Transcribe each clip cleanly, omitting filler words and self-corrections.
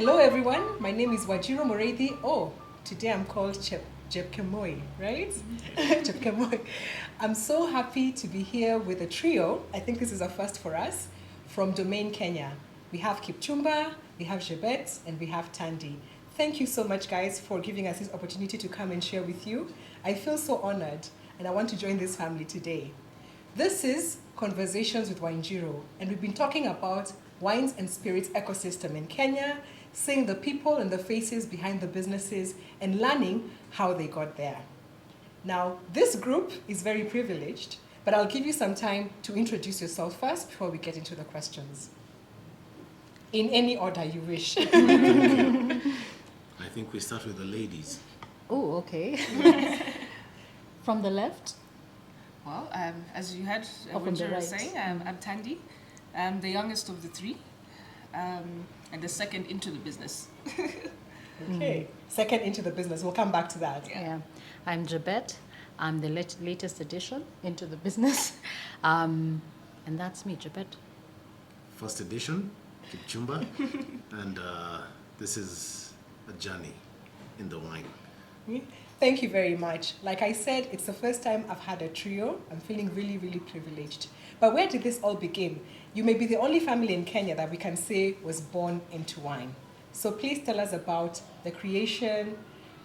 Hello everyone, my name is Wajiro Morethi. Oh, today I'm called Chemng'orem, right? Chemng'orem. I'm so happy to be here with a trio. I think this is a first for us from Domaine, Kenya. We have Kipchumba, we have Jebet, and we have Thandi. Thank you so much, guys, for giving us this opportunity to come and share with you. I feel so honored, and I want to join this family today. This is Conversations with WINENJIRU, and we've been talking about wines and spirits ecosystem in Kenya, seeing the people and the faces behind the businesses, and learning how they got there. Now, this group is very privileged, but I'll give you some time to introduce yourself first before we get into the questions. In any order you wish. I think we start with the ladies. Oh, okay. From the left? Well, as you heard WINENJIRU was saying, I'm Thandi. I'm the youngest of the three, and the second into the business. Okay, second into the business. We'll come back to that. Yeah. I'm Jebet. I'm the latest addition into the business. And that's me, Jebet. First edition, Kipchumba, and this is a journey in the wine. Thank you very much. Like I said, it's the first time I've had a trio. I'm feeling really, really privileged. But where did this all begin? You may be the only family in Kenya that we can say was born into wine. So please tell us about the creation,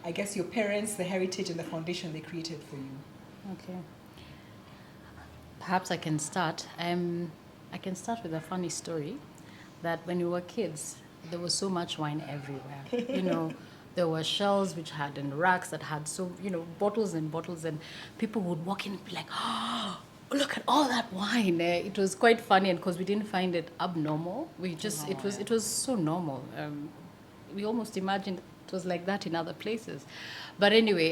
I guess your parents, the heritage and the foundation they created for you. Okay. Perhaps I can start. I can start with a funny story that when we were kids, there was so much wine everywhere. There were shelves which had and racks that had bottles and bottles, and people would walk in and be like, oh, look at all that wine. It was quite funny, and because we didn't find it abnormal, it was so normal. We almost imagined it was like that in other places. But anyway,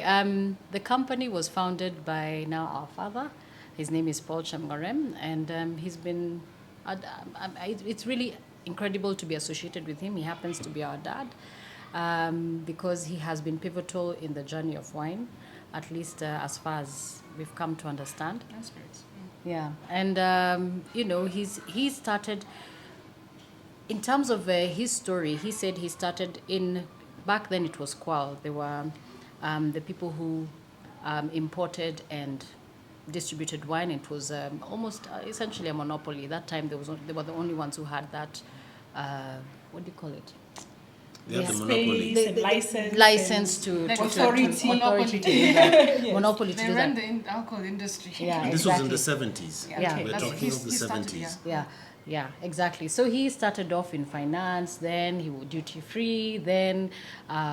the company was founded by now our father. His name is Paul Chemng'orem, and he's been, it's really incredible to be associated with him. He happens to be our dad. Because he has been pivotal in the journey of wine, at least as far as we've come to understand. And spirits. Yeah, and he started, in terms of his story, he said he started back then it was Kwal. They were the people who imported and distributed wine. It was almost essentially a monopoly. That time they were the only ones who had that, what do you call it? They have the monopoly. License to authority to do that. Yes. Monopoly to They do ran that. the alcohol industry. Yeah, And this exactly. was in the 70s. Yeah, We're that's- talking of the he started, 70s. Yeah, exactly. So he started off in finance, then he was duty free, then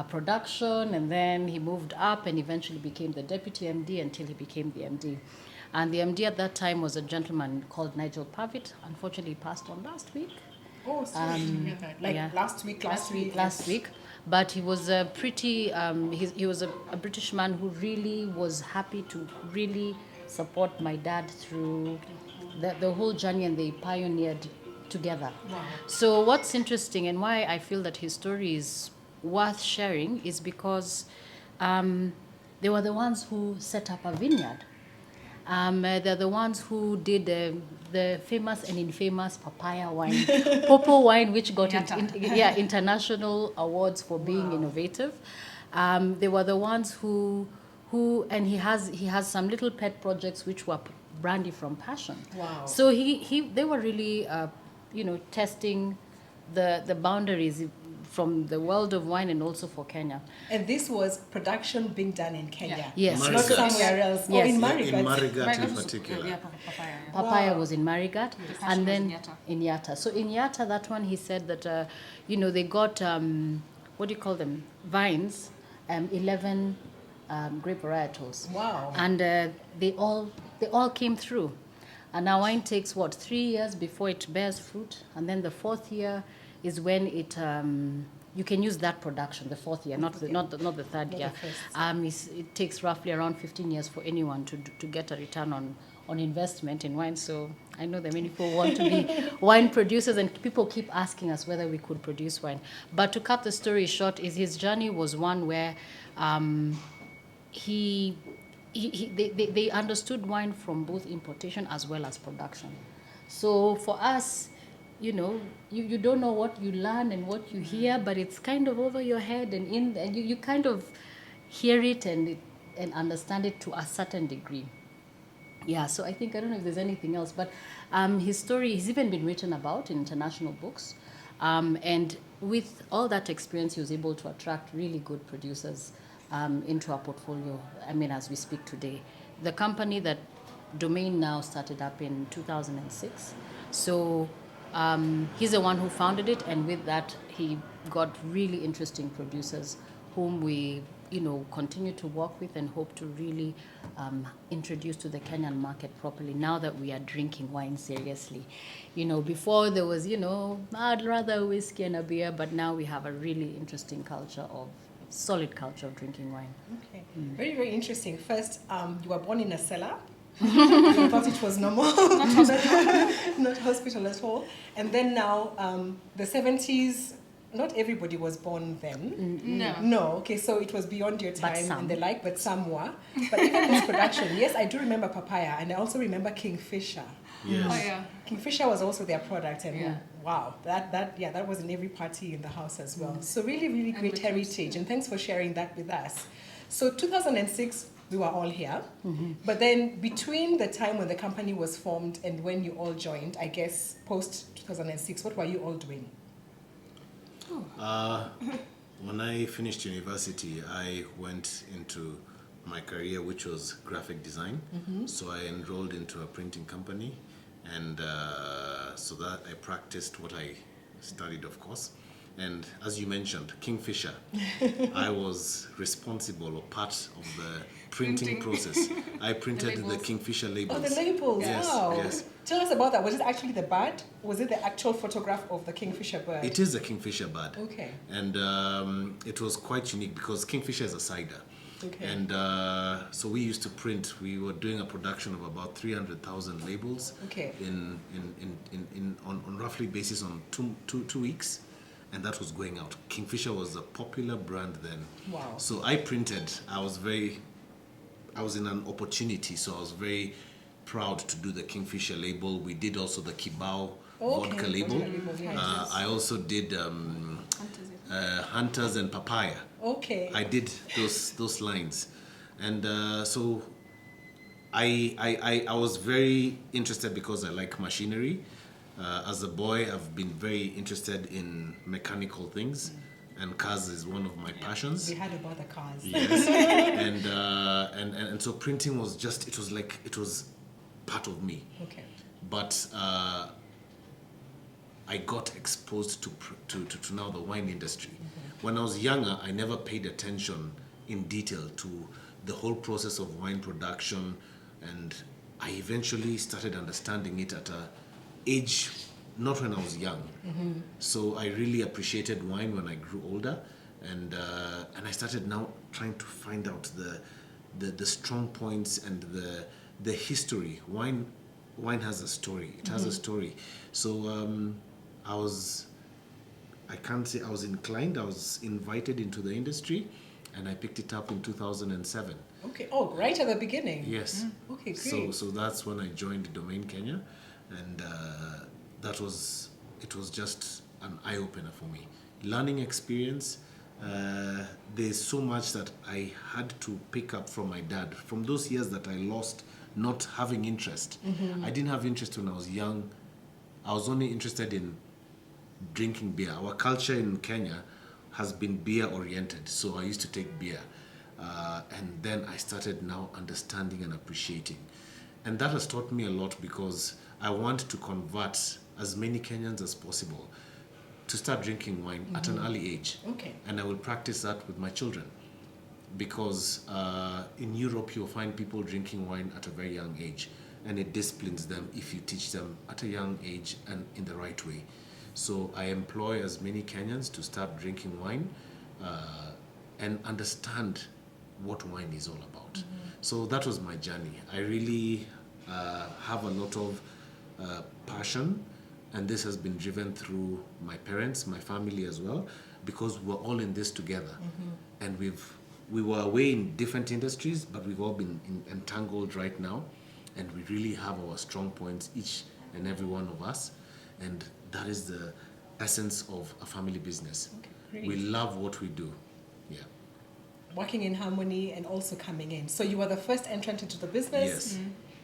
production, and then he moved up and eventually became the deputy MD until he became the MD. And the MD at that time was a gentleman called Nigel Pavitt. Unfortunately, he passed on last week. Oh, sorry to hear that. Like yeah. last week. But he was a pretty, he was a British man who really was happy to really support my dad through the whole journey, and they pioneered together. Wow. So what's interesting and why I feel that his story is worth sharing is because they were the ones who set up a vineyard. They're the ones who did the famous and infamous papaya wine, Popo wine, which got international awards for being innovative. They were the ones who, and he has some little pet projects which were brandy from passion. Wow. So they were really, testing the boundaries from the world of wine and also for Kenya. And this was production being done in Kenya. Yeah. Yes. Not somewhere else. Yes. Oh, in In Marigat. Marigat in particular. Yeah, papaya. Yeah. Papaya Wow. was in Marigat, passion and was then in in Yatta. So in Yatta, that one he said that they got what do you call them, vines, 11 grape varietals. Wow. And they all came through. And our wine takes 3 years before it bears fruit, and then the fourth year is when it you can use that production. The fourth year, not the third year. It takes roughly around 15 years for anyone to get a return on investment in wine. So I know that many people want to be wine producers, and people keep asking us whether we could produce wine. But to cut the story short, his journey was one where they understood wine from both importation as well as production. So for us, you don't know what you learn and what you hear, but it's kind of over your head and you kind of hear it and understand it to a certain degree. Yeah, so I don't know if there's anything else, but his story has even been written about in international books. And with all that experience, he was able to attract really good producers into our portfolio, as we speak today. The company that Domaine now started up in 2006. So he's the one who founded it, and with that, he got really interesting producers whom we continue to work with and hope to really introduce to the Kenyan market properly now that we are drinking wine seriously. Before there was, I'd rather whiskey and a beer, but now we have a really interesting solid culture of drinking wine. Okay. Very, very interesting. First, you were born in a cellar. I thought it was normal. Not hospital at all. And then now, the 70s, not everybody was born then. No, okay, so it was beyond your time and the like, but some were. But even this production, yes, I do remember papaya, and I also remember Kingfisher. Yes. Oh, yeah. Kingfisher was also their product, and wow, that was in every party in the house as well. So really, really great heritage, and thanks for sharing that with us. So 2006, we were all here, but then between the time when the company was formed and when you all joined, I guess post 2006, what were you all doing? When I finished university, I went into my career, which was graphic design. So I enrolled into a printing company, and so that I practiced what I studied, of course. And as you mentioned, Kingfisher, I was responsible or part of the printing process. I printed the Kingfisher labels. Oh, the labels, yes, wow. Yes. Tell us about that. Was it actually the bird? Was it the actual photograph of the Kingfisher bird? It is a Kingfisher bird. Okay. And it was quite unique because Kingfisher is a cider. Okay. And so we used to print. We were doing a production of about 300,000 labels. Okay. On roughly basis on two weeks, and that was going out. Kingfisher was a popular brand then. Wow. So I printed. I was in an opportunity, so I was very proud to do the Kingfisher label. We did also the Kibao vodka label. I also did Hunters and Papaya. Okay. I did those lines, and so I was very interested because I like machinery. As a boy, I've been very interested in mechanical things, and cars is one of my passions. We heard about the cars. Yes, and so printing was just it was part of me. Okay. But I got exposed to now the wine industry. When I was younger, I never paid attention in detail to the whole process of wine production, and I eventually started understanding it at a age, not when I was young. So I really appreciated wine when I grew older, and I started now trying to find out the strong points and the history. Wine has a story. It has a story. So I can't say I was inclined. I was invited into the industry, and I picked it up in 2007. Okay. Oh, right at the beginning. Yes. Okay, great. So that's when I joined Domaine Kenya, and it was just an eye opener for me. Learning experience. There's so much that I had to pick up from my dad from those years that I lost not having interest. I didn't have interest when I was young. I was only interested in drinking beer. Our culture in Kenya has been beer oriented, so I used to take beer. And then I started now understanding and appreciating. And that has taught me a lot because I want to convert as many Kenyans as possible to start drinking wine at an early age. Okay. And I will practice that with my children. Because in Europe, you'll find people drinking wine at a very young age. And it disciplines them if you teach them at a young age and in the right way. So I employ as many Kenyans to start drinking wine and understand what wine is all about. So that was my journey. I really have a lot of passion, and this has been driven through my parents, my family as well, because we're all in this together. And we were away in different industries, but we've all been entangled right now, and we really have our strong points, each and every one of us. And that is the essence of a family business. Okay, great. We love what we do. Yeah. Working in harmony and also coming in. So you were the first entrant into the business. Yes.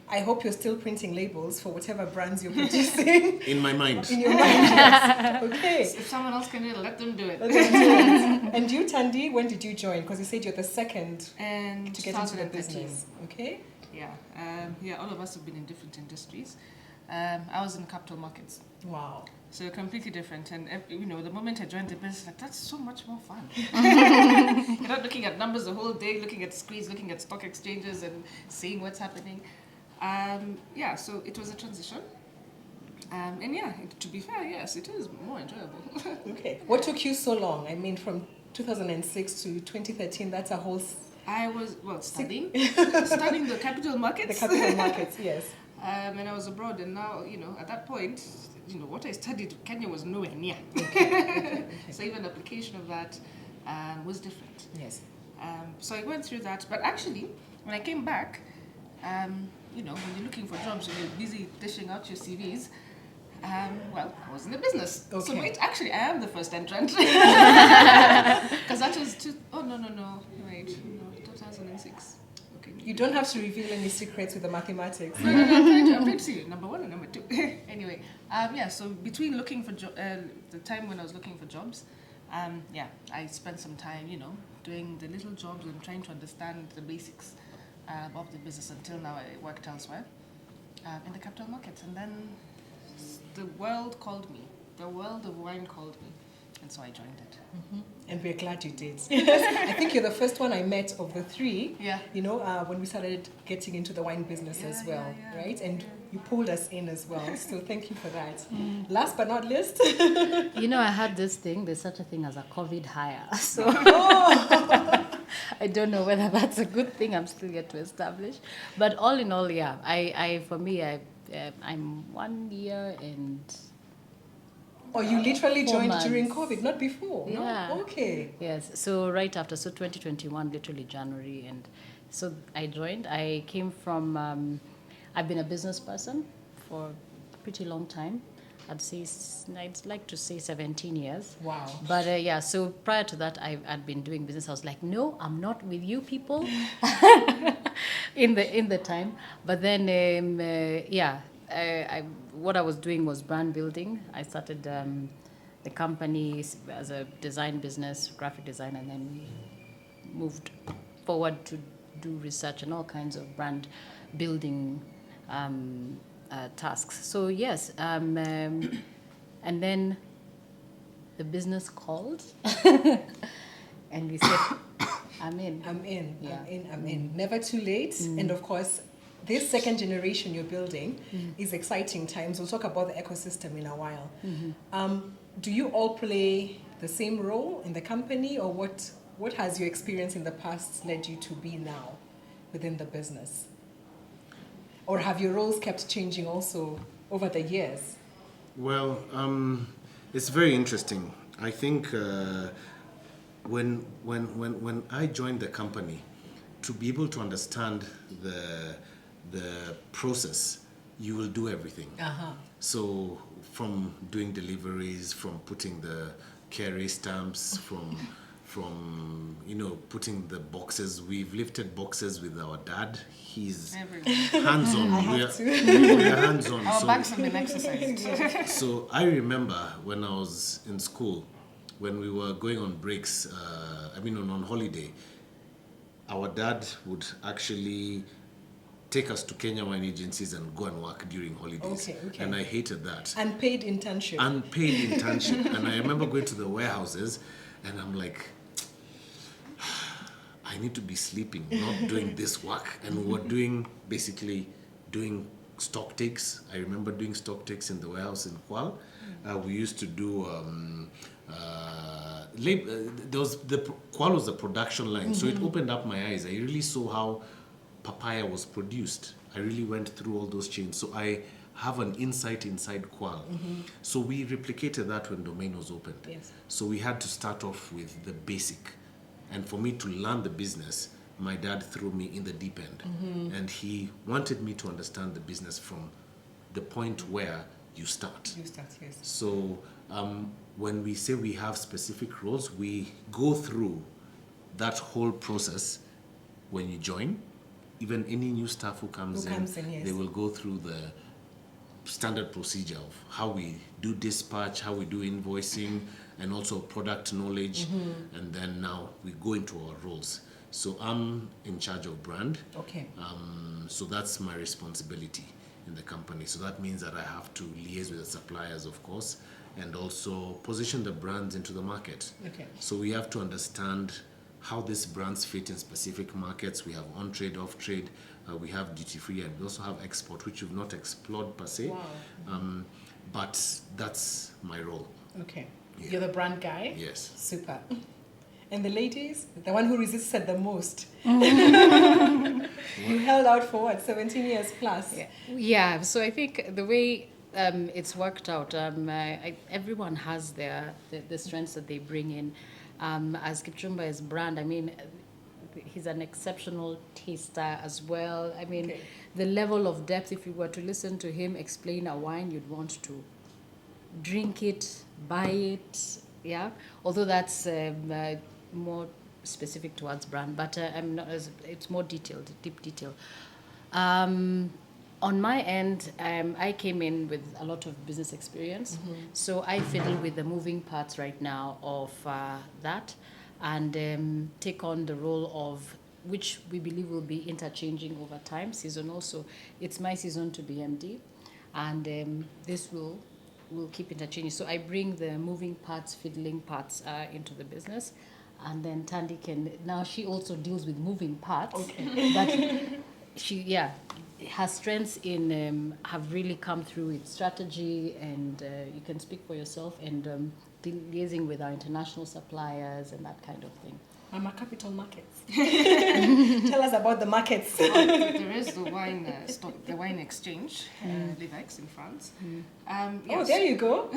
I hope you're still printing labels for whatever brands you're producing. In my mind. In your mind, yes. Okay. If someone else can do it, let them do it. And you, Thandi, when did you join? Because you said you're the second And to get into the 2013. business. Okay. Yeah, all of us have been in different industries. I was in capital markets, Wow. so completely different. And the moment I joined the business, like that's so much more fun. You're not looking at numbers the whole day, looking at screens, looking at stock exchanges, and seeing what's happening. So it was a transition. To be fair, yes, it is more enjoyable. Okay. What took you so long? I mean, from 2006 to 2013, that's a whole... I was, studying the capital markets. The capital markets, yes. And I was abroad, and now, at that point, what I studied, Kenya was nowhere near. Okay. So even application of that was different. Yes. So I went through that, but actually, when I came back, when you're looking for jobs and you're busy dishing out your CVs, I was in the business. Okay. So wait, actually, I am the first entrant. Because that was 2006. Okay. You don't have to reveal any secrets with the mathematics. No, I'm trying to see number one and number two. Anyway, so between looking for the time when I was looking for jobs, I spent some time, doing the little jobs and trying to understand the basics of the business until now I worked elsewhere in the capital markets. And then the world called me. The world of wine called me. And so I joined it. Mm-hmm. And we're glad you did. I think you're the first one I met of the three, Yeah. When we started getting into the wine business as well, right? And you pulled us in as well. So thank you for that. Last but not least. I had this thing, there's such a thing as a COVID hire. So I don't know whether that's a good thing. I'm still yet to establish. But all in all, yeah, I'm 1 year and... Oh, you literally 4 joined months. during COVID, not before? Yeah. No? Okay. Yes, so right after, 2021, literally January. And so I joined. I came from, I've been a business person for a pretty long time. I'd like to say 17 years. Wow. But so prior to that, I'd been doing business. I was like, no, I'm not with you people in the time. But then, what I was doing was brand building. I started the company as a design business, graphic design, and then we moved forward to do research and all kinds of brand building tasks. So yes, and then the business called, and we said, I'm in. Yeah. I'm in. Never too late. And of course, this second generation you're building is exciting times. We'll talk about the ecosystem in a while. Do you all play the same role in the company, or what has your experience in the past led you to be now within the business? Or have your roles kept changing also over the years? Well, it's very interesting. I think when I joined the company, to be able to understand the process, you will do everything. So from doing deliveries, from putting the carry stamps, from putting the boxes. We've lifted boxes with our dad. He's hands-on. We are hands-on. Our backs have been exercised. So I remember when I was in school, when we were going on breaks, on holiday, our dad would actually take us to Kenya wine agencies and go and work during holidays. Okay. And I hated that. Unpaid internship. And I remember going to the warehouses and I'm like, I need to be sleeping, not doing this work. And we're doing stock takes. I remember doing stock takes in the warehouse in Kuala. We used to do Kuala was the production line, so it opened up my eyes. I really saw how papaya was produced. I really went through all those chains, so I have an insight inside Kuala. So we replicated that when Domaine was opened. Yes. So we had to start off with the basic, and for me to learn the business, my dad threw me in the deep end, and he wanted me to understand the business from the point where you start. You start, yes. So when we say we have specific roles, we go through that whole process when you join. Even any new staff who comes in, yes. they will go through the standard procedure of how we do dispatch, how we do invoicing, and also product knowledge. And then now we go into our roles. So I'm in charge of brand. Okay. So that's my responsibility in the company. So that means that I have to liaise with the suppliers, of course, and also position the brands into the market. Okay. So we have to understand how these brands fit in specific markets. We have on-trade, off-trade, we have duty-free, and we also have export, which we've not explored per se. Wow. But that's my role. Okay. Yeah. You're the brand guy? Yes. Super. And the ladies? The one who resisted the most. You held out for what, 17 years plus? Yeah, so I think the way it's worked out, everyone has the strengths that they bring in. As Kipchumba is brand, I mean, he's an exceptional taster as well. I mean, Okay. the level of depth, if you were to listen to him explain a wine, you'd want to drink it, buy it, yeah? Although that's more specific towards brand, but I'm not as, it's more detailed, deep detail. On my end, I came in with a lot of business experience, so I fiddle with the moving parts right now of that, and take on the role of, which we believe will be interchanging over time, seasonal. So it's my season to be MD, and this will keep interchanging. So I bring the moving parts, fiddling parts into the business, and then Thandi now she also deals with moving parts. Okay. But her strengths in have really come through with strategy, and you can speak for yourself, and liaising with our international suppliers and that kind of thing. I'm a capital markets. Tell us about the markets. There is the wine the wine exchange, Livex in France. Oh, there you go.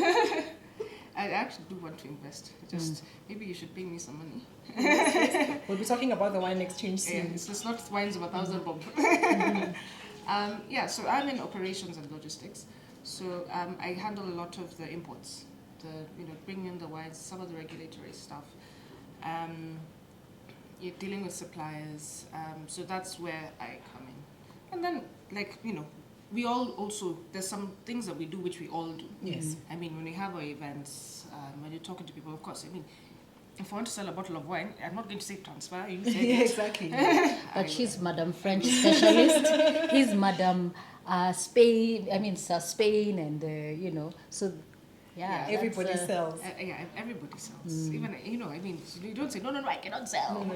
I actually do want to invest. Just maybe you should pay me some money. We'll be talking about the wine exchange Yeah, soon. it's just not wines of 1,000 bob. So I'm in operations and logistics. So I handle a lot of the imports, bringing in the wines, some of the regulatory stuff. You're dealing with suppliers. So that's where I come in. And then, we all also, there's some things that we do which we all do. Yes. I mean, when we have our events, when you're talking to people, of course, I mean, if I want to sell a bottle of wine, I'm not going to say transfer. You say Yeah, it. exactly. But she's Madam French specialist. He's Madam Spain. I mean, Spain, and so yeah. Everybody that's, sells. Everybody sells. Even, I mean, you don't say, no, I cannot sell. No.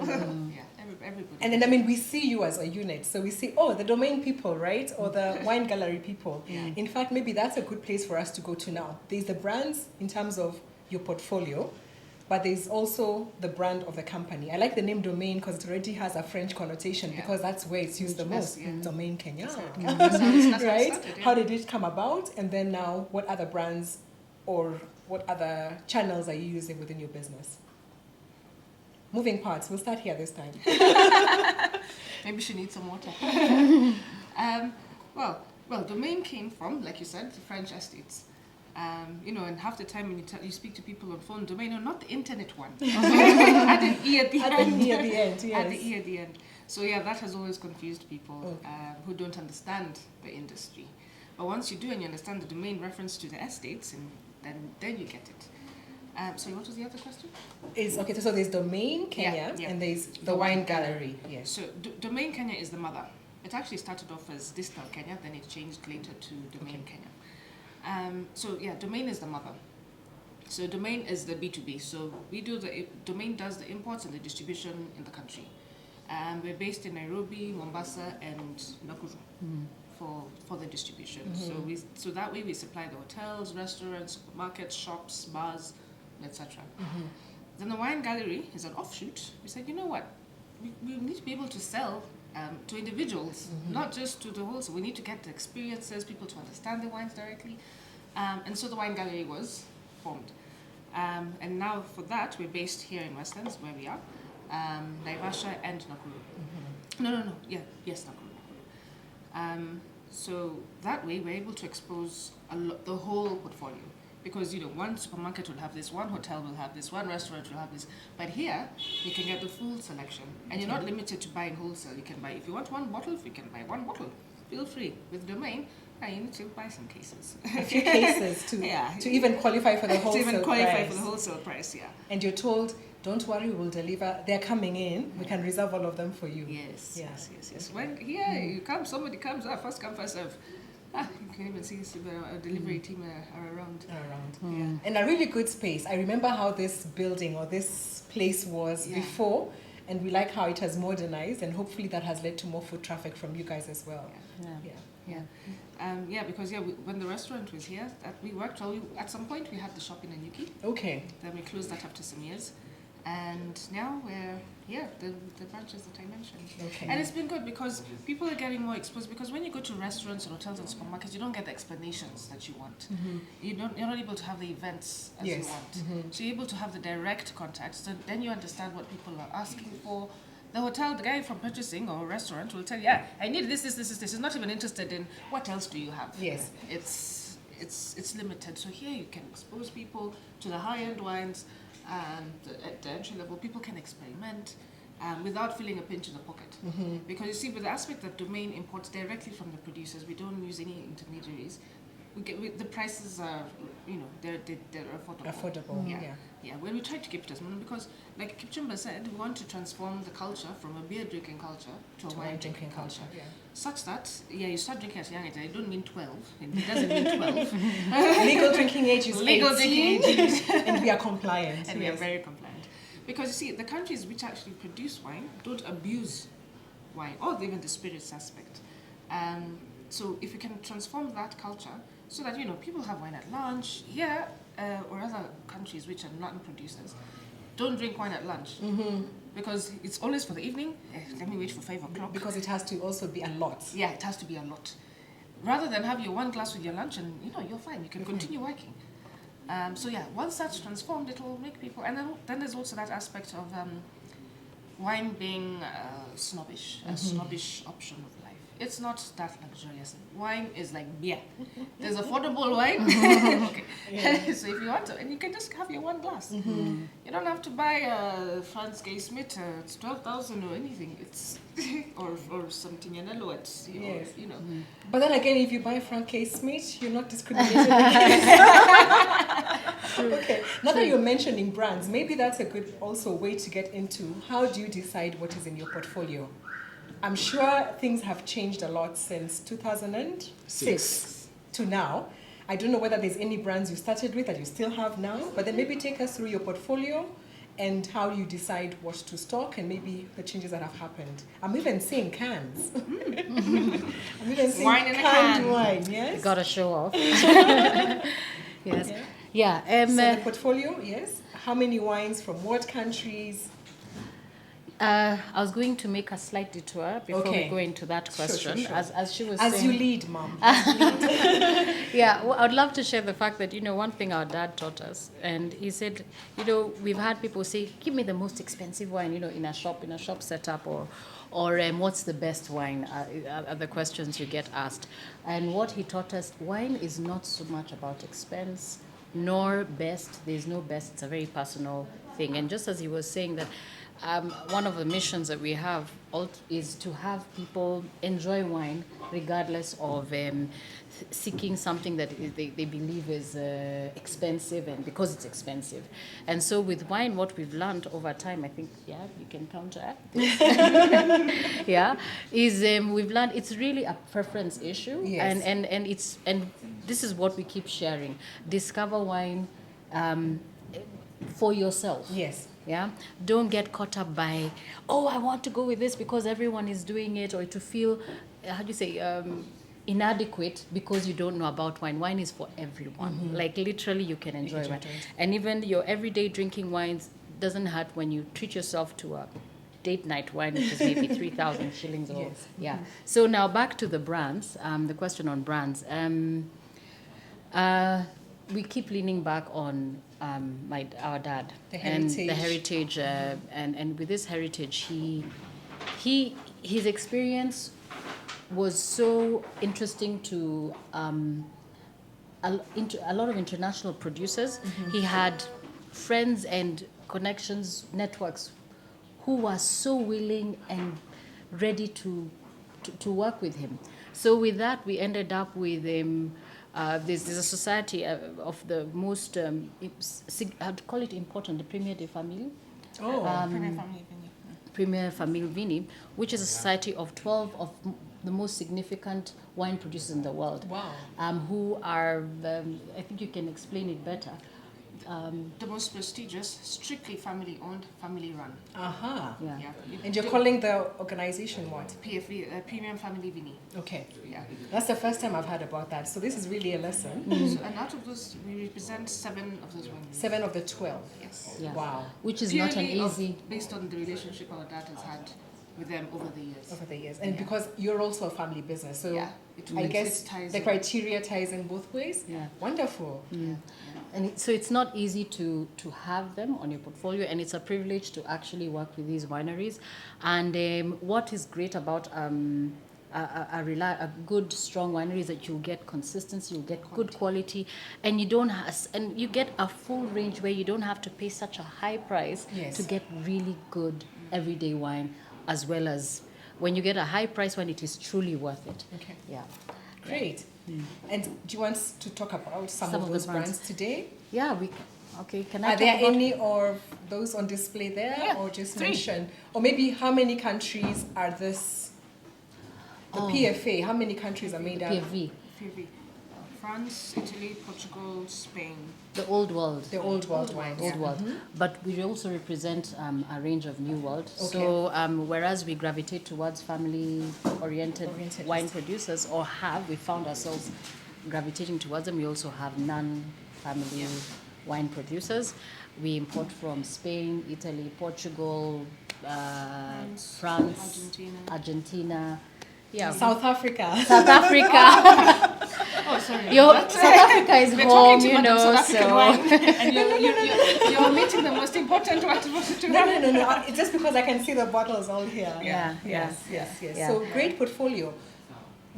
Yeah, everybody. And then, we see you as a unit. So we see, the Domaine people, right? Or the wine gallery people. Yeah. In fact, maybe that's a good place for us to go to now. There's the brands in terms of your portfolio, but there's also the brand of the company. I like the name Domaine because it already has a French connotation, because that's where it's used the most. Domaine Kenya. That's how it Right? started, yeah. How did it come about? And then now, what other brands or what other channels are you using within your business? Moving parts. We'll start here this time. Maybe she needs some water. Well, Domaine came from, like you said, the French estates. And half the time when you speak to people on phone, Domaine, not the internet one. Add an E at the end. Add an E at the end, yes. Add the E at the end. So that has always confused people who don't understand the industry. But once you do and you understand the domain reference to the estates, and then you get it. So what was the other question? So there's Domaine Kenya, Yeah. and there's the wine gallery. Yes. So Domaine Kenya is the mother. It actually started off as Distal Kenya, then it changed later to Domaine Kenya. Domaine is the mother. So Domaine is the B2B. So Domaine does the imports and the distribution in the country. We're based in Nairobi, Mombasa, and Nakuru for the distribution. So that way we supply the hotels, restaurants, supermarkets, shops, bars, etc. Then the wine gallery is an offshoot. We said, you know what, we need to be able to sell to individuals, not just to the wholesale. We need to get the experiences, people to understand the wines directly. And so the wine gallery was formed. And now for that, we're based here in Westlands, where we are, Naivasha and Nakuru. No. Yes, Nakuru. So that way, we're able to expose the whole portfolio. Because, one supermarket will have this, one hotel will have this, one restaurant will have this. But here, you can get the full selection. And you're not limited to buying wholesale. You can buy, if you want one bottle, you can buy one bottle. Feel free. With Domaine, you need to buy some cases. A few cases to even qualify for the wholesale price. To even qualify for the wholesale price, yeah. And you're told, don't worry, we'll deliver. They're coming in. We can reserve all of them for you. Yes. When you come, somebody comes, first come, first serve. You can even see a delivery team are around. Yeah. And a really good space. I remember how this building or this place was before, and we like how it has modernized, and hopefully that has led to more foot traffic from you guys as well. Because when the restaurant was here, we worked well. At some point, we had the shop in Anyuki. Okay. Then we closed that after some years. And now we're, the branches that I mentioned. Okay. And it's been good because people are getting more exposed, because when you go to restaurants and hotels and supermarkets, you don't get the explanations that you want. You're not able to have the events as you want. So you're able to have the direct contact. So then you understand what people are asking for. The hotel, the guy from purchasing or restaurant will tell you, I need this. He's not even interested in what else do you have. Yes. It's limited. So here you can expose people to the high-end wines. At the entry level, people can experiment without feeling a pinch in the pocket. Because you see, with the aspect that Domaine imports directly from the producers, we don't use any intermediaries. The prices are, they're affordable. Yeah. When we try to keep it as mono, because like Kipchumba said, we want to transform the culture from a beer drinking culture to a wine drinking culture. Such that, you start drinking at a young age. I don't mean 12. It doesn't mean 12. Legal drinking age is 18, drinking age. And we are compliant. And we are very compliant. Because you see, the countries which actually produce wine don't abuse wine, or even the spirits aspect. So if you can transform that culture so that, people have wine at lunch, or other countries which are not producers, don't drink wine at lunch. Because it's always for the evening. Let me wait for 5 o'clock. Because it has to also be a lot. Yeah, it has to be a lot. Rather than have your one glass with your lunch and, you're fine. You can continue working. Once that's transformed, it will make people... And then there's also that aspect of wine being snobbish, a snobbish option of life. It's not that luxurious. Wine is like beer. There's affordable wine. Okay. So if you want to, and you can just have your one glass. You don't have to buy a Franz Gay Smith. It's 12,000 or anything. It's or something Yanello. It's But then again, if you buy Frank K. Smith, you're not discriminated Okay. Now that you're mentioning brands, maybe that's a good also way to get into how do you decide what is in your portfolio. I'm sure things have changed a lot since 2006 to now. I don't know whether there's any brands you started with that you still have now, but then maybe take us through your portfolio and how you decide what to stock and maybe the changes that have happened. I'm even seeing cans. I'm even seeing wine in canned a can. Wine, yes? You gotta show off. Yes. So the portfolio, yes. How many wines from what countries? I was going to make a slight detour before we go into that question. Sure. As she was As saying, you lead, Mom. I'd love to share the fact that, one thing our dad taught us, and he said, we've had people say, give me the most expensive wine, in a shop setup, or what's the best wine, are the questions you get asked. And what he taught us, wine is not so much about expense, nor best. There's no best. It's a very personal thing. And just as he was saying that, one of the missions that we have is to have people enjoy wine regardless of seeking something that they believe is expensive, and because it's expensive. And so with wine, what we've learned over time, I think, you can counteract this. We've learned it's really a preference issue. Yes. And this is what we keep sharing. Discover wine for yourself. Yes. Yeah, don't get caught up by, I want to go with this because everyone is doing it, or to feel, inadequate because you don't know about wine. Wine is for everyone. Like literally, you can enjoy wine, and even your everyday drinking wines doesn't hurt when you treat yourself to a date night wine, which is maybe 3,000 shillings. Or So now back to the brands. The question on brands. We keep leaning back on our dad and the heritage, and with this heritage, his experience was so interesting to a lot of international producers. He had friends and connections, networks, who were so willing and ready to work with him. So with that, we ended up with there's a society of the most, I'd call it important, the Premier de Famille. Premier Famille Vini, which is a society of 12 of the most significant wine producers in the world. Wow. Who are, I think you can explain it better. The most prestigious, strictly family-owned, family-run. Aha. Yeah. Yeah. And you're calling the organization what? PFV, Premium Family Vini. Okay. Yeah. That's the first time I've heard about that. So this is really a lesson. So, and out of those, we represent 7 of those wineries. 7 of the 12. Yes. Yeah. Wow. Which is not an Purely easy. based on the relationship our dad has had with them over the years. Over the years. And Yeah. because you're also a family business. So Yeah. It I makes guess it ties the in. criteria ties in both ways. Yeah. Wonderful. And so it's not easy to have them on your portfolio, and it's a privilege to actually work with these wineries. And what is great about a good, strong winery is that you'll get consistency, you'll get good quality, and you get a full range where you don't have to pay such a high price Yes. to get really good everyday wine, as well as when you get a high price wine, it is truly worth it. Okay. Yeah. Great. And do you want to talk about some of the those brands. brands today? Yeah, okay, can I Are talk there about any or those on display there, Yeah, or just 3. mention? Or maybe how many countries are this? The PFA, how many countries are made up? PFV, PFV. France, Italy, Portugal, Spain. the old world? The old world wines. Old world, but we also represent a range of new world. Okay. So whereas we gravitate towards family-oriented Oriented. wine producers, we found ourselves gravitating towards them. We also have non-family wine producers. We import from Spain, Italy, Portugal, France, Argentina. Yeah, South Africa. South Africa. Oh, sorry. South Africa is We're home, talking too much of South African so. wine, and you're omitting the most important one. No. It's just because I can see the bottles all here. Yeah, Yes. Yeah. So great portfolio.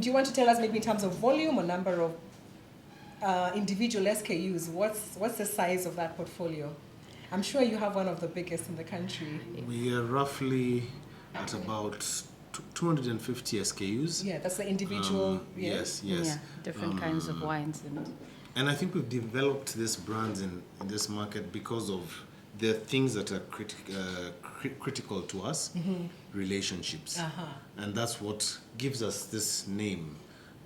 Do you want to tell us maybe in terms of volume or number of individual SKUs? What's the size of that portfolio? I'm sure you have one of the biggest in the country. We are roughly at about 250 SKUs. Yeah, that's the individual. Yes. Yeah, different kinds of wines. And I think we've developed these brands in this market because of the things that are critical to us, relationships. And that's what gives us this name.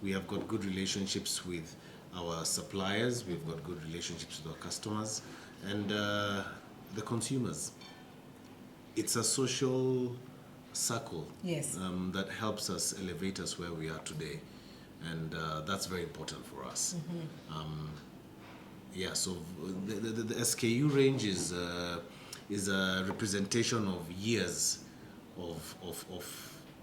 We have got good relationships with our suppliers, we've got good relationships with our customers, and the consumers. It's a social circle that helps us elevate us where we are today, and that's very important for us. So the SKU range is a representation of years of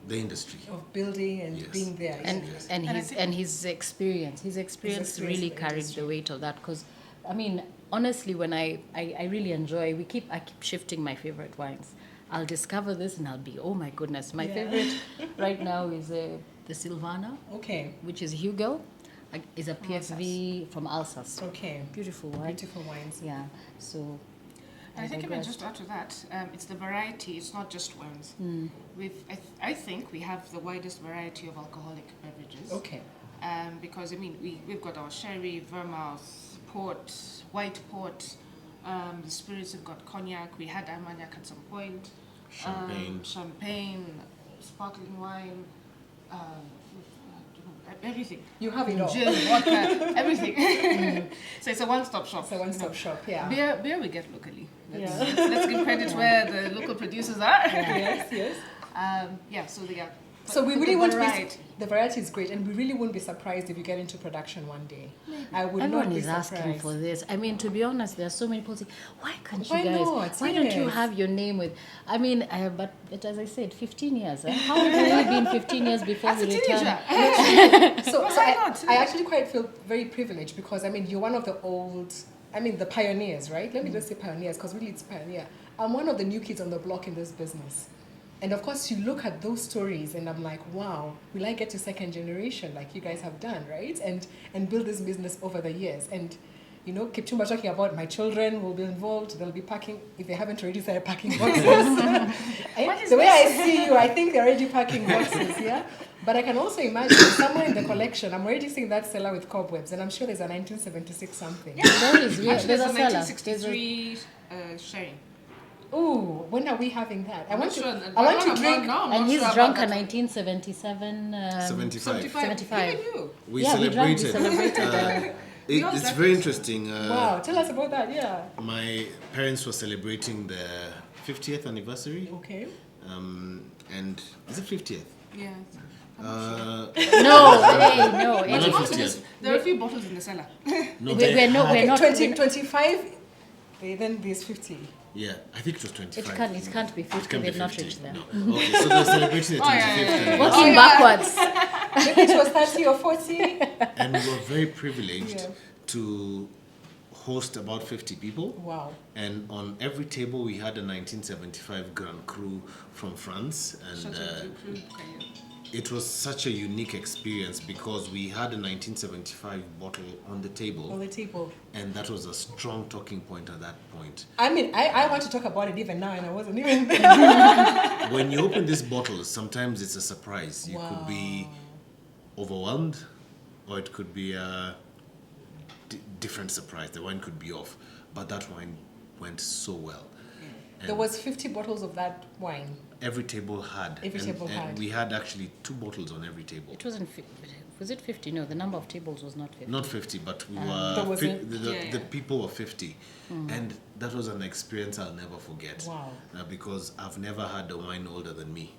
the industry, of building and being there. And his experience really carried the weight of that, because I mean, honestly, when I really enjoy, I keep shifting my favorite wines. I'll discover this and I'll be, oh my goodness, my favorite right now is the Silvana, which is Hugel, is a PFV from Alsace. Beautiful wine. Beautiful wines. Yeah, so. I think even just to add to that, it's the variety. It's not just wines. I think we have the widest variety of alcoholic beverages. Because I mean, we've got our sherry, vermouth, port, white port. The spirits have got cognac. We had Armagnac at some point. Champagne, sparkling wine. Everything. You have it all. Gin, vodka, everything. So it's a one-stop shop. It's a one-stop shop, yeah. Beer we get locally. Let's give credit where the local producers are. Yes. So we really want to be, the variety is great, and we really wouldn't be surprised if you get into production one day. I would Everyone not be is surprised. asking for this. I mean, to be honest, there are so many people saying, why can't you guys? Not? Why don't you have your name with? I mean, but as I said, 15 years. How have we been 15 years before we return? So I actually quite feel very privileged, because I mean, you're one of the the pioneers, right? Let me just say pioneers, because really it's pioneer. I'm one of the new kids on the block in this business. And of course, you look at those stories, and I'm like, wow, will I get to second generation like you guys have done, right? And build this business over the years. And you know, Kipchumba talking about my children will be involved. They'll be packing, if they haven't already started packing boxes. The way I see you, I think they're already packing boxes, yeah? But I can also imagine somewhere in the collection, I'm already seeing that seller with cobwebs, and I'm sure there's a 1976 something. Yeah, There is, yeah, actually, there's there's a a seller. 1963 sharing. Ooh, when are we having that? I want to drink. And he's drunk a 1977. 75. 75. Even you. We Yeah, we drank, we celebrated. celebrated. It's very interesting. Wow, tell us about that, yeah. My parents were celebrating their 50th anniversary. Okay. And is it 50th? Yeah. No, We're not Also, 50th. there are a few bottles in the cellar. No, we're not. 25, then there's 50. Yeah, I think it was 25. It can't be 50. Can't be They've not 50. reached there. No. Okay, so they're celebrating the 25th anniversary. Working backwards. Maybe it was 30 or 40. And we were very privileged Yeah. to host about 50 people. Wow. And on every table we had a 1975 Grand Cru from France. And Such a good it was such a unique experience because we had a 1975 bottle on the table. On the table. And that was a strong talking point at that point. I mean, I want to talk about it even now, and I wasn't even there. When you open this bottle, sometimes it's a surprise. You Wow. could be overwhelmed, or it could be a different surprise. The wine could be off, but that wine went so well. And There was 50 bottles of that wine. every table had. Every table had. We had actually 2 bottles on every table. It wasn't. Was it 50? No, the number of tables was not 50. Not 50, but we There were. was The people were 50, and that was an experience I'll never forget. Wow. Because I've never had a wine older than me,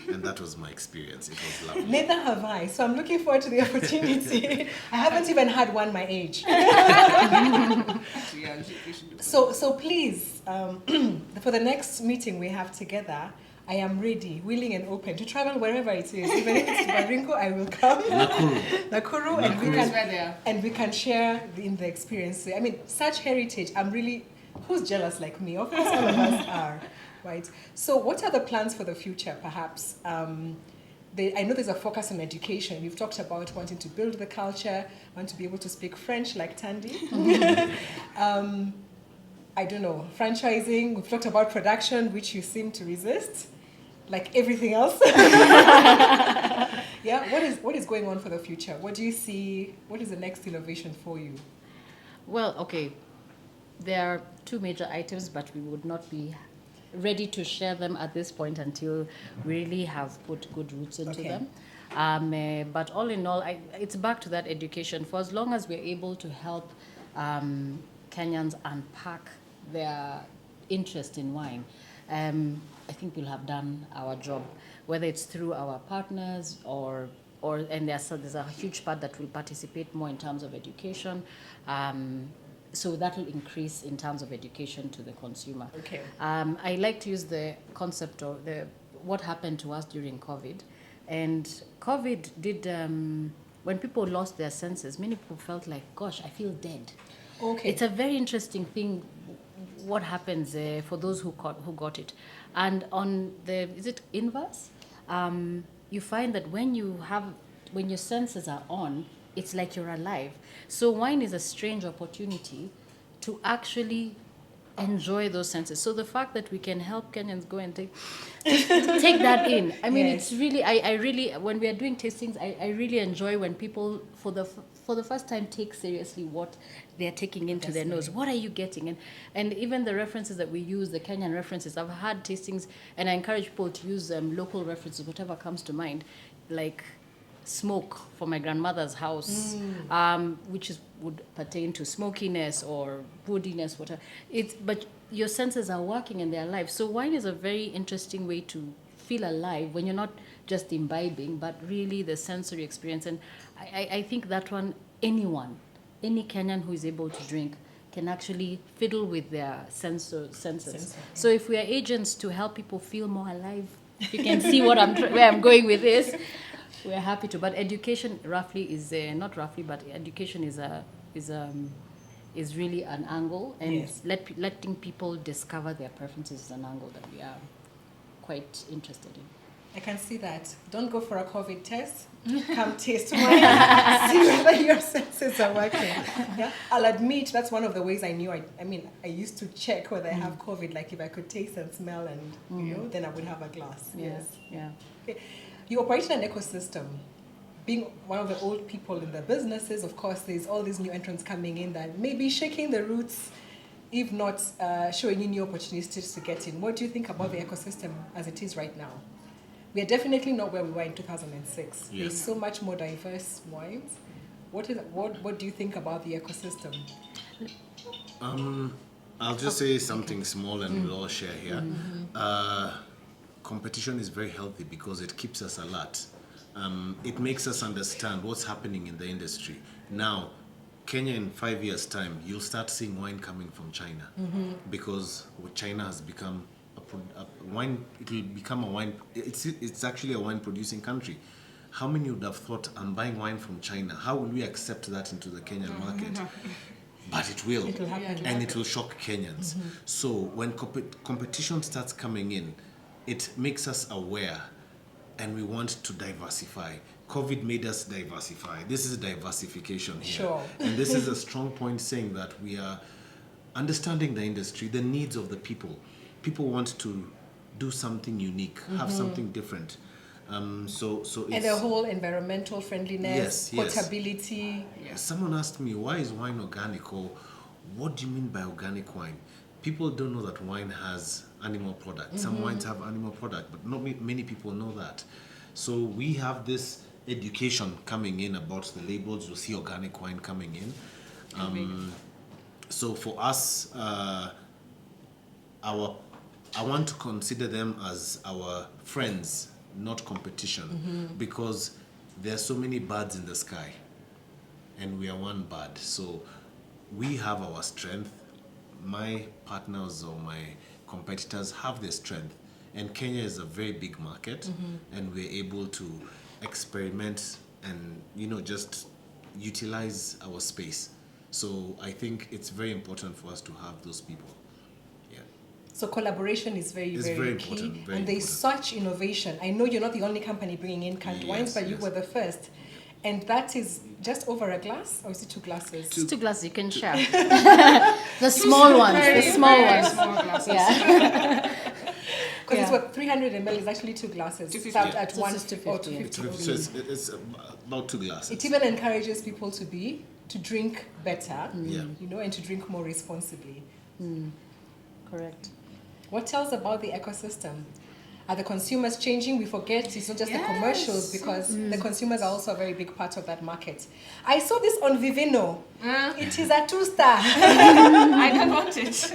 and that was my experience. It was lovely. Neither have I, so I'm looking forward to the opportunity. I haven't even had one my age. So please, for the next meeting we have together, I am ready, willing and open to travel wherever it is. Even if it's to Baringo, I will come. Nakuru, and we can share in the experience. I mean, such heritage. I'm really, who's jealous like me? Of course, all of us are, right? So, what are the plans for the future? Perhaps I know there's a focus on education. You've talked about wanting to build the culture, want to be able to speak French like Thandi. I don't know, franchising. We've talked about production, which you seem to resist, like everything else. Yeah, what is going on for the future? What do you see? What is the next innovation for you? Well, okay, there are 2 major items, but we would not be ready to share them at this point until we really have put good roots into them. But all in all, it's back to that education. For as long as we're able to help Kenyans unpack their interest in wine, I think we'll have done our job, whether it's through our partners or and there's a huge part that will participate more in terms of education. So that will increase in terms of education to the consumer. Okay. I like to use the concept of what happened to us during COVID. And COVID did, when people lost their senses, many people felt like, gosh, I feel dead. Okay. It's a very interesting thing what happens for those who got it. And on is it inverse? You find that when your senses are on, it's like you're alive. So wine is a strange opportunity to actually enjoy those senses. So the fact that we can help Kenyans go and take that in. I mean, Yes. it's really, I really, when we are doing tastings, I really enjoy when people, for the first time, take seriously what they're taking into their nose. What are you getting? And even the references that we use, the Kenyan references, I've had tastings, and I encourage people to use local references, whatever comes to mind, like smoke for my grandmother's house, which would pertain to smokiness or woodiness, whatever. But your senses are working and they're alive. So wine is a very interesting way to feel alive when you're not just imbibing, but really the sensory experience. And I think that one, any Kenyan who is able to drink can actually fiddle with their senses. So if we are agents to help people feel more alive, if you can see where I'm going with this, we're happy to. But education education is really an angle, and letting people discover their preferences is an angle that we are. quite interested in. I can see that. Don't go for a COVID test. Come taste wine. See whether your senses are working. Yeah? I'll admit that's one of the ways I knew. I used to check whether I have COVID. Like if I could taste and smell, and then I would have a glass. Yes. Yeah. Okay. You operate in an ecosystem. Being one of the old people in the businesses, of course, there's all these new entrants coming in that may be shaking the roots, if not showing you new opportunities to get in. What do you think about the ecosystem as it is right now? We are definitely not where we were in 2006. Yes. There's so much more diverse wines. What do you think about the ecosystem? I'll just say something small and we'll all share here. Competition is very healthy because it keeps us alert. It makes us understand what's happening in the industry. Now, Kenya in 5 years' time, you'll start seeing wine coming from China because China has become a wine. It will become a wine. It's actually a wine producing country. How many would have thought I'm buying wine from China? How will we accept that into the Kenyan market? But it will, It will happen. and it will shock Kenyans. So when competition starts coming in, it makes us aware, and we want to diversify. COVID made us diversify. This is diversification here. Sure. And this is a strong point saying that we are understanding the industry, the needs of the people. People want to do something unique, have something different. So it's, And the whole environmental friendliness, Yes. portability. Someone asked me, why is wine organic? Or what do you mean by organic wine? People don't know that wine has animal product. Some wines have animal product, but not many people know that. So we have this education coming in about the labels. You'll see organic wine coming in. So for us, I want to consider them as our friends, not competition, because there are so many birds in the sky, and we are one bird. So we have our strength. My partners or my competitors have their strength, and Kenya is a very big market, and we're able to experiment and just utilize our space. So I think it's very important for us to have those people. So collaboration is very, It's very, very key. important, very and there's important. such innovation. I know you're not the only company bringing in canned wines, but you yes. were the first. And that is just over a glass, or is it 2 glasses? It's 2 glasses you can share. The small ones, the small Very ones. small glasses. Yeah. Because it's what 300 ml is actually 2 glasses. 250. Served at So one it's 250. or 250. So it's about 2 glasses. It even encourages people to drink better, Yeah. and to drink more responsibly. Correct. What tells about the ecosystem? Are the consumers changing? We forget it's not just the commercials, because the consumers are also a very big part of that market. I saw this on Vivino. It is a 2-star. I don't want it.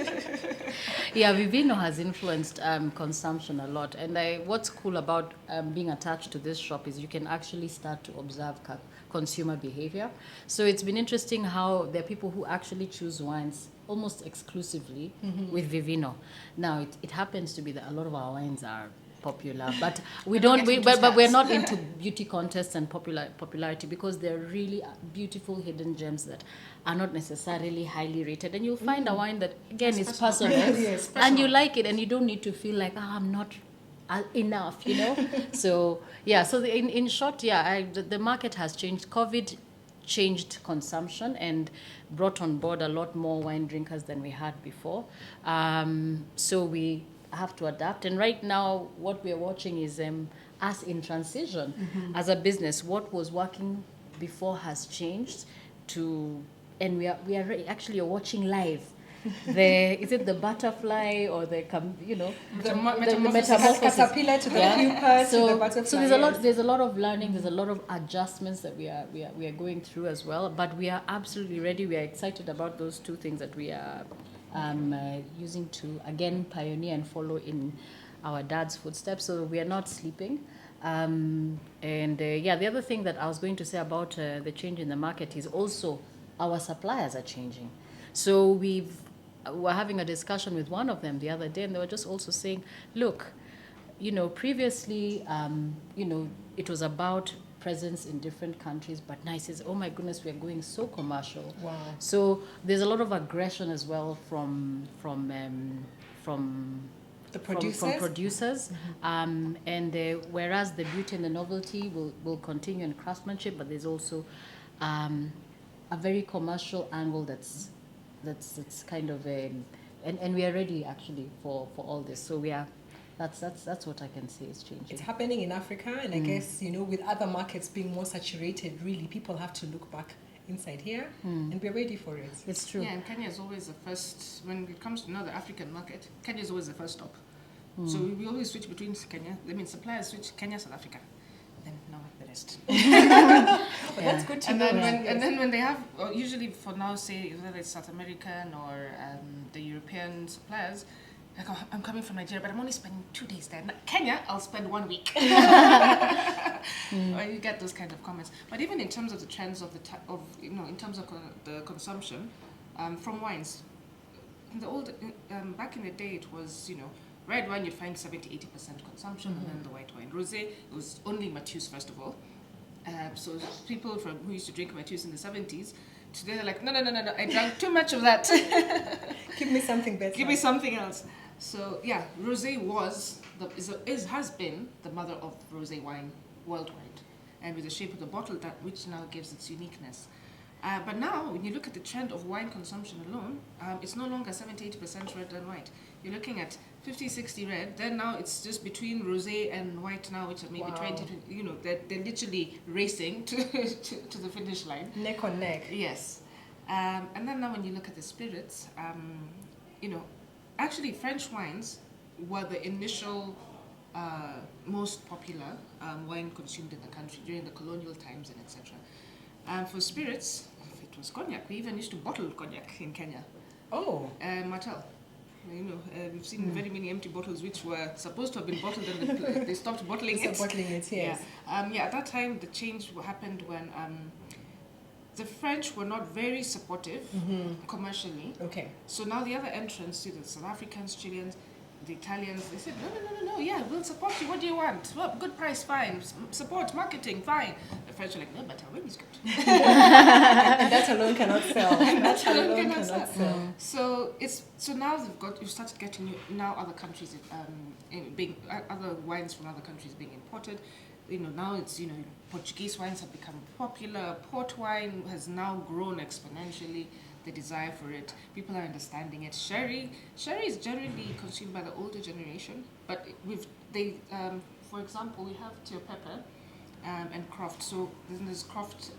Yeah, Vivino has influenced consumption a lot. And what's cool about being attached to this shop is you can actually start to observe consumer behavior. So it's been interesting how there are people who actually choose wines almost exclusively with Vivino. Now, it happens to be that a lot of our wines are popular, but but we're not into beauty contests and popularity, because they're really beautiful hidden gems that are not necessarily highly rated. And you'll find a wine that, again, is personal, Yes, and you like it, and you don't need to feel like, I'm not enough, So, yeah, so in short, the market has changed. COVID changed consumption and brought on board a lot more wine drinkers than we had before. So we have to adapt. And right now, what we're watching is us in transition as a business. What was working before has changed and we are actually watching live. Is it the butterfly or the metamorphosis? Caterpillar to the pupa to the butterfly. So there's a lot of learning, there's a lot of adjustments that we are going through as well. But we are absolutely ready. We are excited about those 2 things that we are using to again pioneer and follow in our dad's footsteps. So we are not sleeping. The other thing that I was going to say about the change in the market is also our suppliers are changing. So we're having a discussion with one of them the other day, and they were just also saying, look, previously, it was about presence in different countries, but now it says, oh my goodness, we are going so commercial. Wow. So there's a lot of aggression as well from The from producers? producers. And whereas the beauty and the novelty will continue in craftsmanship, but there's also a very commercial angle that's kind of and we are ready actually for all this. So we are. That's what I can say is changing. It's happening in Africa, and I guess, with other markets being more saturated, really, people have to look back inside here and be ready for it. It's true. Yeah, and Kenya is always the first, when it comes to the African market, Kenya is always the first stop. So we always switch between Kenya, suppliers switch Kenya, South Africa, then now the rest. But that's good to And know. then when they have, usually for now, say, whether it's South American or the European suppliers, like, oh, I'm coming from Nigeria, but I'm only spending 2 days there. Kenya, I'll spend 1 week. Or you get those kind of comments. But even in terms of the trends of in terms of the consumption, from wines, in the old, back in the day, it was, red wine you'd find 70-80% consumption, and then the white wine. Rosé, it was only Mathieu's first of all. So people who used to drink Mathieu's in the 70s, today they're like, no, I drank too much of that. Give me something better. Give me something else. So yeah, rosé has been the mother of rosé wine worldwide, and with the shape of the bottle, which now gives its uniqueness. But now, when you look at the trend of wine consumption alone, it's no longer 70-80% red and white. You're looking at 50-60 red. Then now it's just between rosé and white now, which are maybe 20. They're literally racing to the finish line. Neck on neck. Yes. And then now when you look at the spirits, actually French wines were the initial most popular wine consumed in the country during the colonial times and etc. For spirits, it was cognac. We even used to bottle cognac in Kenya. Oh. Martel. We've seen very many empty bottles which were supposed to have been bottled and they stopped bottling it. Bottling it, yes. Yeah. At that time, the change happened when the French were not very supportive commercially. Okay. So now the other entrants, the South Africans, Chileans, the Italians, they said, no, yeah, we'll support you. What do you want? Well, good price, fine. Support, marketing, fine. The French are like, no, but our wine is good. And that alone cannot sell. That alone cannot sell. So now you've started getting now other countries other wines from other countries being imported. Now it's Portuguese wines have become popular. Port wine has now grown exponentially. The desire for it, people are understanding it. Sherry is generally consumed by the older generation, but for example, we have Tio Pepper and Croft. So then there's Croft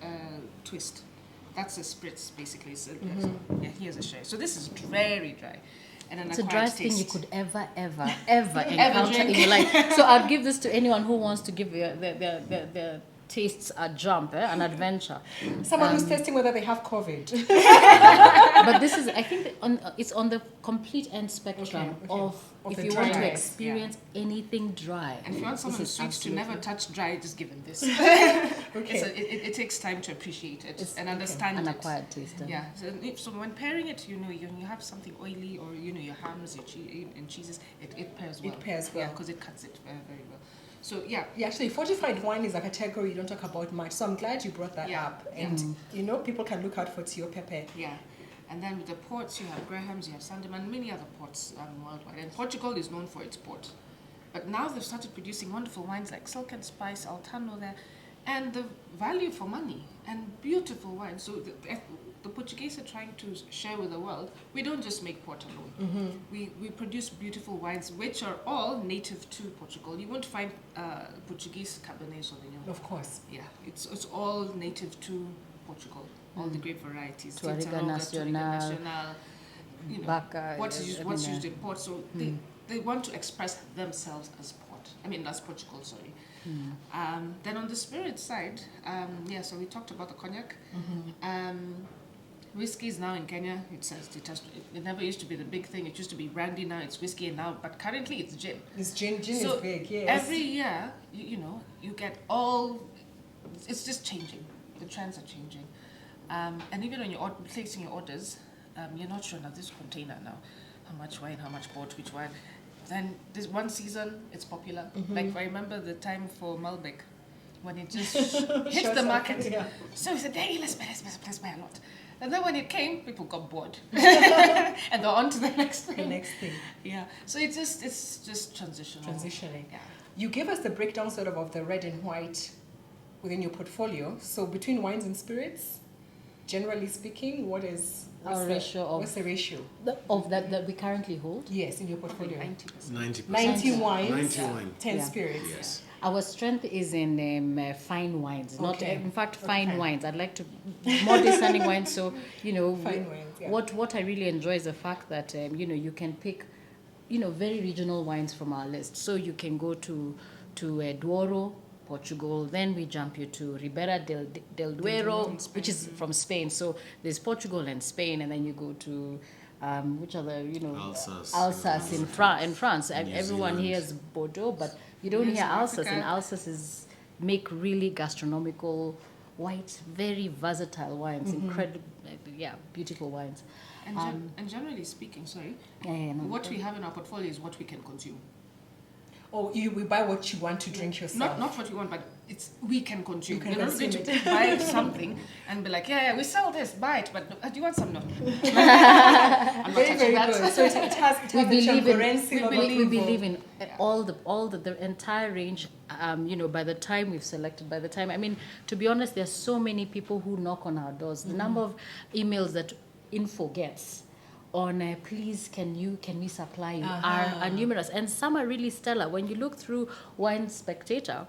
Twist. That's a spritz basically. So, here's a sherry. So this is very dry. And it's a dry thing you could ever encounter in your life. So I'd give this to anyone who wants to give their tastes a jump, an adventure. Someone who's testing whether they have COVID. But this is, I think, it's on the complete end spectrum of if you want to experience anything dry. And if you want someone sweet to never touch dry, just give them this. It takes time to appreciate it and understand an acquired taste. Yeah. So when pairing it, you have something oily or your hams, and cheeses, it pairs well. It pairs well. Yeah, because it cuts it very well. So yeah, actually, fortified wine is a category you don't talk about much. So I'm glad you brought that up, and people can look out for Tio Pepe. Yeah, and then with the ports, you have Graham's, you have Sandeman, many other ports worldwide. And Portugal is known for its port, but now they've started producing wonderful wines like Silk and Spice, Altano there, and the value for money and beautiful wines. So the Portuguese are trying to share with the world. We don't just make port alone. We produce beautiful wines which are all native to Portugal. You won't find Portuguese Cabernet Sauvignon. Of course. Yeah, it's all native to Portugal. All the grape varieties. Touriga Nacional, Baca, what's used in port. So they want to express themselves as port. as Portugal, sorry. Then on the spirit side, so we talked about the cognac. Whiskey is now in Kenya. It never used to be the big thing. It used to be brandy. Now it's whiskey, and but currently it's gin. It's gin. Gin so is big. Yes. Every year, you get all. It's just changing. The trends are changing, and even when you're placing your orders, you're not sure now this container now, how much wine, how much port, which wine. Then this one season it's popular. Like I remember the time for Malbec, when it just hits the market. Yeah. So we said, hey, let's buy a lot. And then when it came, people got bored. And they're on to the next thing. The next thing. Yeah. So it's just transitional. Transitioning. Yeah. You gave us the breakdown sort of the red and white within your portfolio. So between wines and spirits, generally speaking, what's the ratio? Of that we currently hold? Yes, in your portfolio. 90%. 90%. 90 wines, 90 wine. 10 Yeah. spirits. Yes. Our strength is in fine wines, not Okay. in fact fine Okay. wines. I'd like to more discerning wines. So Fine wines, yeah. what I really enjoy is the fact that you can pick very regional wines from our list. So you can go to Douro, Portugal. Then we jump you to Ribera del Duero, which is from Spain. So there's Portugal and Spain, and then you go to which other Alsace in France. Everyone Zealand. hears Bordeaux, but you don't Yes, hear in Alsace, Africa. and Alsace make really gastronomical, white, very versatile wines, incredible, beautiful wines. And generally speaking, sorry, No. what we have in our portfolio is what we can consume. Or you will buy what you want to drink yourself. Not what you want, but we can consume. You can You're not going consume to buy something and be like, yeah, we sell this, buy it, but do you want some? No. I'm not Very, touching very that. good. So it has the Chemng'orem seal of we approval. believe in all the entire range. By the time we've selected, to be honest, there's so many people who knock on our doors. The number of emails that info gets on please can we supply you are numerous, and some are really stellar. When you look through Wine Spectator,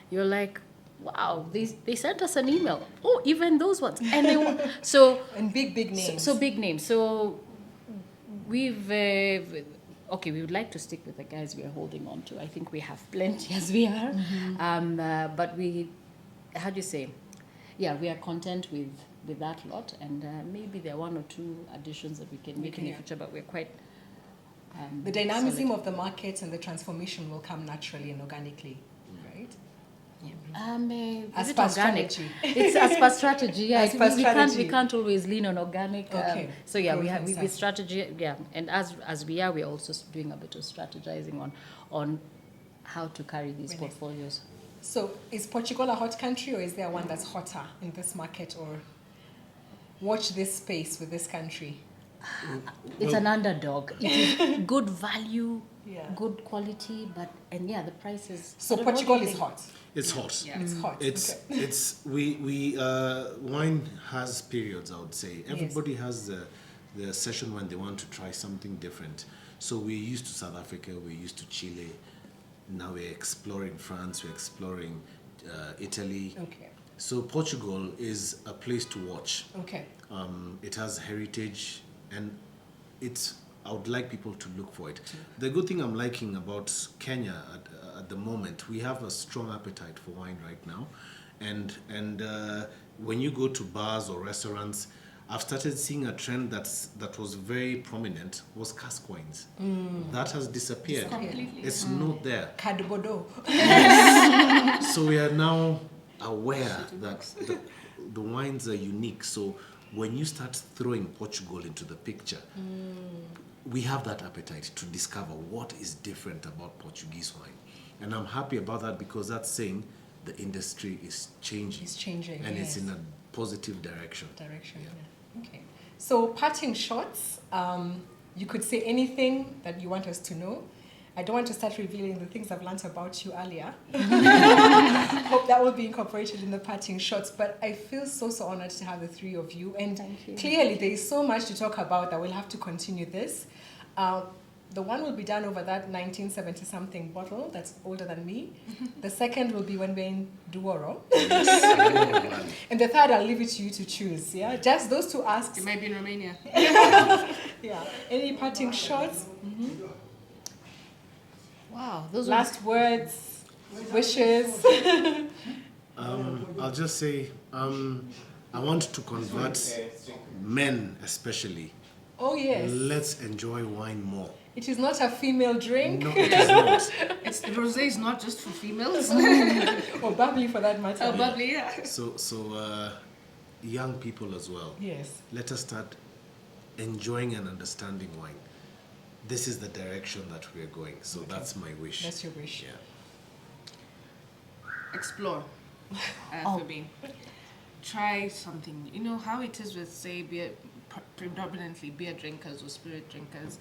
you're like, wow, they sent us an email. Oh, even those ones, and they and big names. So big names. So we've we would like to stick with the guys we are holding on to. I think we have plenty as we are, but we, how do you say? Yeah, we are content with that lot, and maybe there are one or two additions that we can make in the future, but we're quite the dynamism of the market and the transformation will come naturally and organically, right? As per organic, strategy. it's as per strategy. Yeah, As per strategy. we can't always lean on organic. Okay. So yeah, Growth and with stuff. strategy. Yeah, and as we are, we're also doing a bit of strategizing on how to carry these Really? portfolios. So is Portugal a hot country, or is there one that's hotter in this market, or watch this space with this country? It's an underdog. It is good value, Yeah. good quality, the price is. So I don't know, what Portugal do you is think? hot. It's hot. Yeah. It's hot. It's we wine has periods. I would say everybody has the session when they want to try something different. So we're used to South Africa, we're used to Chile. Now we're exploring France, we're exploring Italy. Okay. So Portugal is a place to watch. Okay. It has heritage, and I would like people to look for it. The good thing I'm liking about Kenya at the moment, we have a strong appetite for wine right now, and when you go to bars or restaurants, I've started seeing a trend that was very prominent was cask wines. That has disappeared. Completely. It's not there. Cadbodo. So we are now aware that the wines are unique. So when you start throwing Portugal into the picture, we have that appetite to discover what is different about Portuguese wine. And I'm happy about that, because that's saying the industry is changing. It's changing, And yes. it's in a positive direction. Yeah. Okay. So parting shots, you could say anything that you want us to know. I don't want to start revealing the things I've learned about you earlier. Hope that will be incorporated in the parting shots. But I feel so honored to have the three of you. And Thank you. clearly there is so much to talk about that we'll have to continue this. The one will be done over that 1970-something bottle that's older than me. The second will be when we're in Douro. And the third, I'll leave it to you to choose. Yeah, just those two asks. It might be in Romania. Yeah. Any parting shots? Wow, those Last words, wishes. I'll just say, I want to convert men especially. Oh yes. Let's enjoy wine more. It is not a female drink, No, it is not. Rosé is not just for females. or bubbly for that matter. Oh, bubbly, yeah. So young people as well. Yes. Let us start enjoying and understanding wine. This is the direction that we're going. So that's my wish. That's your wish. Yeah. Explore for me. try something. You know how it is with, say, beer, predominantly beer drinkers or spirit drinkers.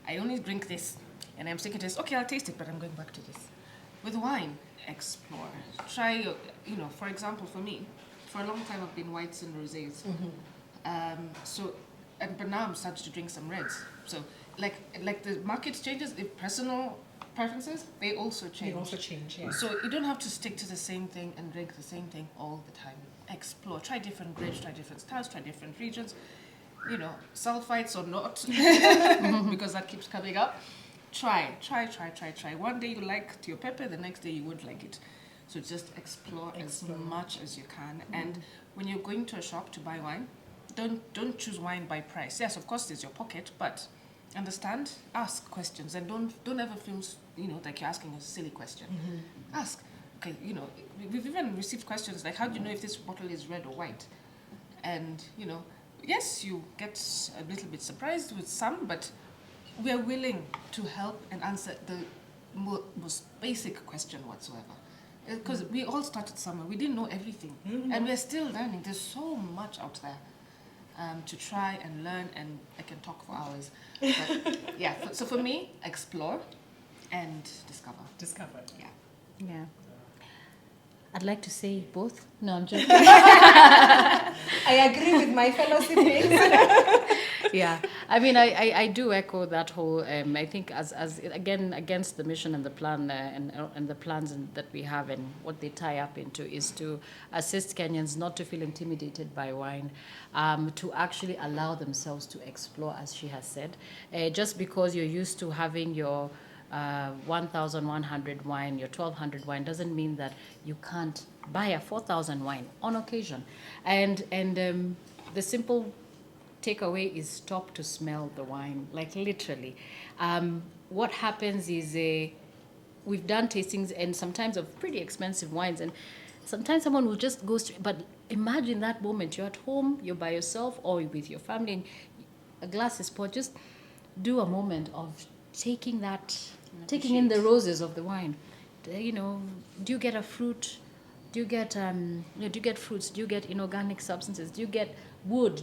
I only drink this, and I'm sick of this. Okay, I'll taste it, but I'm going back to this. With wine, explore. Try, for example, for me, for a long time I've been whites and rosés. But now I'm starting to drink some reds. So, like the market changes, the personal preferences, they also change. Yeah. So you don't have to stick to the same thing and drink the same thing all the time. Explore. Try different grapes, try different styles, try different regions. Sulfites or not, because that keeps coming up. Try. One day you like your pepper, the next day you won't like it. So just explore as much as you can. And when you're going to a shop to buy wine, don't choose wine by price. Yes, of course, there's your pocket, but understand, ask questions, and don't ever feel like you're asking a silly question. Ask. Okay, we've even received questions like, how do you know if this bottle is red or white? And yes, you get a little bit surprised with some, but we are willing to help and answer the most basic question whatsoever. Because we all started somewhere. We didn't know everything. And we're still learning. There's so much out there to try and learn, and I can talk for hours. But yeah, so for me, explore and discover. Yeah. I'd like to say both. No, I'm joking. I agree with my fellow siblings. Yeah, I mean, I do echo that whole. I think as again against the mission and the plan and the plans that we have and what they tie up into is to assist Kenyans not to feel intimidated by wine, to actually allow themselves to explore, as she has said. Just because you're used to having your 1,100 wine, your 1,200 wine, doesn't mean that you can't buy a 4,000 wine on occasion. And the simple takeaway is stop to smell the wine, like literally. What happens is we've done tastings and sometimes of pretty expensive wines, and sometimes someone will just go straight. But imagine that moment, you're at home, you're by yourself or with your family, and a glass is poured. Just do a moment of taking in the roses of the wine. Do you get a fruit? Do you get do you get fruits? Do you get inorganic substances? Do you get wood?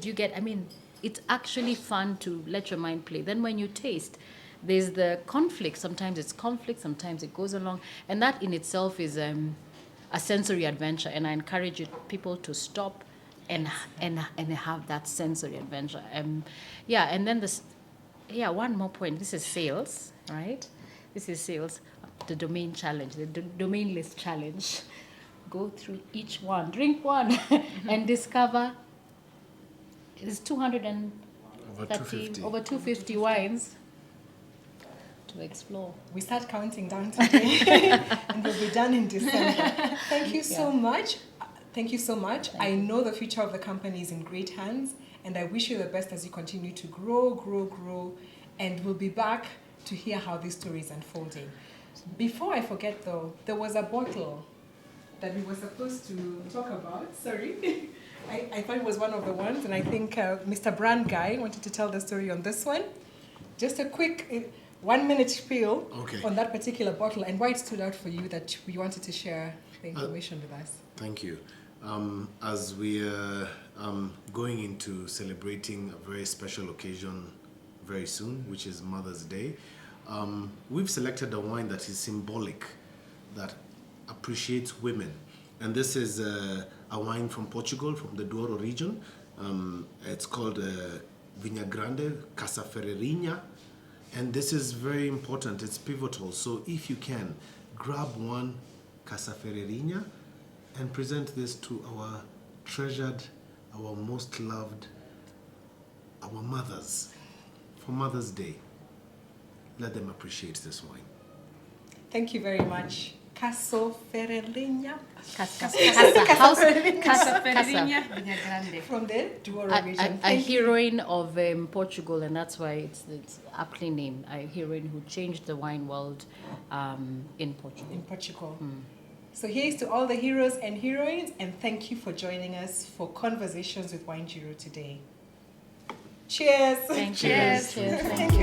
It's actually fun to let your mind play. Then when you taste, there's the conflict. Sometimes it's conflict, sometimes it goes along. And that in itself is a sensory adventure. And I encourage people to stop and have that sensory adventure. And then one more point. This is sales, right? This is sales. The Domaine challenge, the Domaine list challenge. Go through each one, drink one, and discover. It's 230, over 250 wines to explore. We start counting down today, and we'll be done in December. Thank you so much. Thank you so much. I know the future of the company is in great hands, and I wish you the best as you continue to grow, and we'll be back to hear how this story is unfolding. Before I forget, though, there was a bottle that we were supposed to talk about. Sorry. I thought it was one of the ones, and I think Mr. Brand Guy wanted to tell the story on this one. Just a quick 1 minute spiel on that particular bottle and why it stood out for you that you wanted to share the information with us. Thank you. As we are going into celebrating a very special occasion very soon, which is Mother's Day, we've selected a wine that is symbolic, that appreciates women. And this is a wine from Portugal, from the Douro region. It's called Vinha Grande Casa Ferreirinha. And this is very important. It's pivotal. So if you can, grab one Casa Ferreirinha and present this to our treasured, our most loved, our mothers for Mother's Day. Let them appreciate this wine. Thank you very much. Casa Ferreirinha. Casa Ferreirinha, Vinha Grande. From the Douro region. A heroine of Portugal, and that's why it's aptly named. A heroine who changed the wine world in Portugal. So here's to all the heroes and heroines, and thank you for joining us for Conversations with WINENJIRU today. Cheers. Cheers. Thank you.